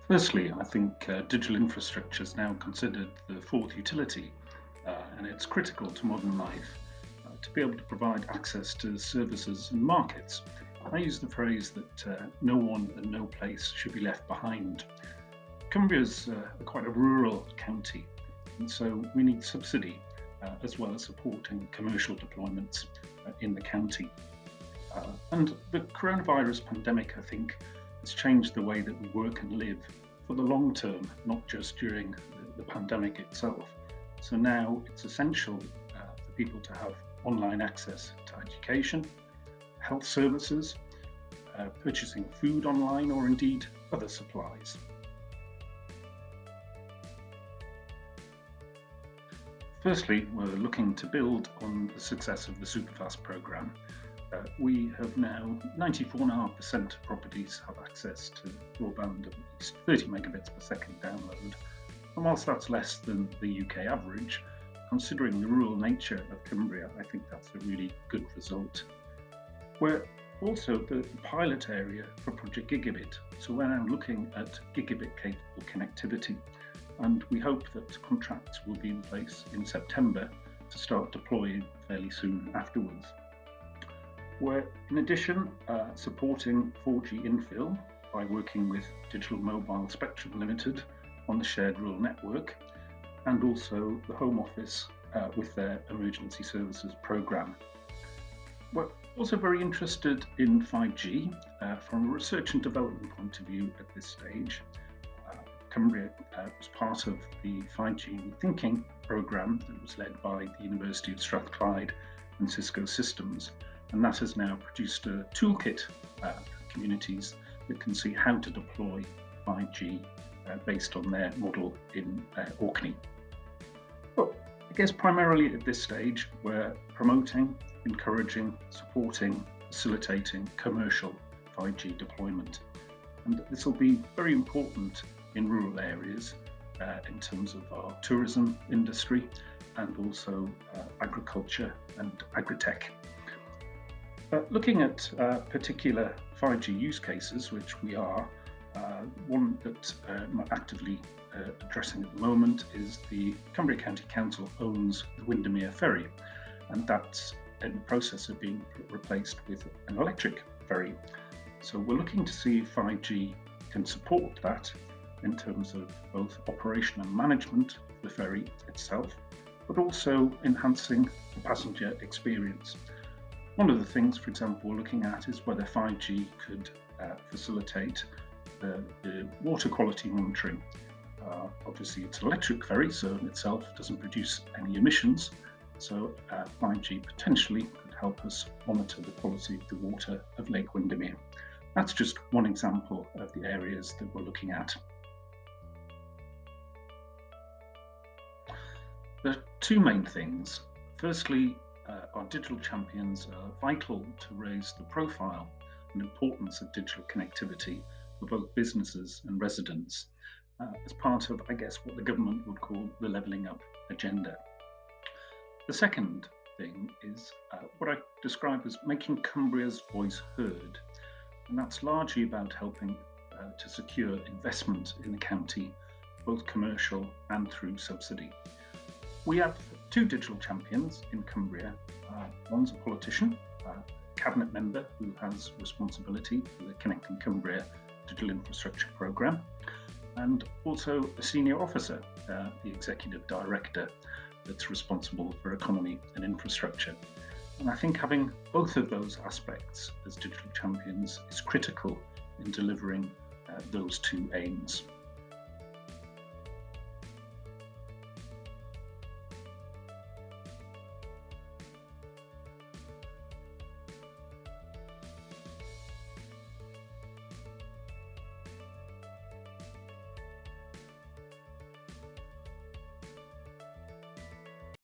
Firstly, I think digital infrastructure is now considered the fourth utility, and it's critical to modern life to be able to provide access to services and markets. I use the phrase that no one and no place should be left behind. Cumbria is quite a rural county, and so we need subsidy as well as supporting commercial deployments in the county. And the coronavirus pandemic, I think, has changed the way that we work and live for the long term, not just during the pandemic itself. So now it's essential for people to have online access to education, health services, purchasing food online, or indeed other supplies. Firstly, we're looking to build on the success of the Superfast programme. We have now 94.5% of properties have access to broadband of at least 30 megabits per second download. And whilst that's less than the UK average, considering the rural nature of Cumbria, I think that's a really good result. We're also the pilot area for Project Gigabit, so we're now looking at gigabit capable connectivity, and we hope that contracts will be in place in September to start deploying fairly soon afterwards. We're in addition supporting 4G infill by working with Digital Mobile Spectrum Limited on the shared rural network, and also the Home Office with their emergency services programme. We're also very interested in 5G from a research and development point of view at this stage. Cumbria was part of the 5G Thinking programme that was led by the University of Strathclyde and Cisco Systems, and that has now produced a toolkit for communities that can see how to deploy 5G based on their model in Orkney. But I guess primarily at this stage, we're promoting, encouraging, supporting, facilitating commercial 5G deployment. And this will be very important in rural areas in terms of our tourism industry and also agriculture and agri-tech. Looking at particular 5G use cases, which we are, one that I'm actively addressing at the moment is the Cumbria County Council owns the Windermere Ferry, and that's in the process of being replaced with an electric ferry. So we're looking to see if 5G can support that in terms of both operation and management of the ferry itself, but also enhancing the passenger experience. One of the things, for example, we're looking at is whether 5G could facilitate the water quality monitoring. Obviously, it's an electric ferry, so in itself doesn't produce any emissions. So 5G potentially could help us monitor the quality of the water of Lake Windermere. That's just one example of the areas that we're looking at. There are two main things. Firstly, our digital champions are vital to raise the profile and importance of digital connectivity for both businesses and residents as part of, I guess, what the government would call the levelling up agenda. The second thing is what I describe as making Cumbria's voice heard, and that's largely about helping to secure investment in the county, both commercial and through subsidy. We have two digital champions in Cumbria. One's a politician, a cabinet member who has responsibility for the Connecting Cumbria digital infrastructure programme, and also a senior officer, the executive director, that's responsible for economy and infrastructure. And I think having both of those aspects as digital champions is critical in delivering those two aims.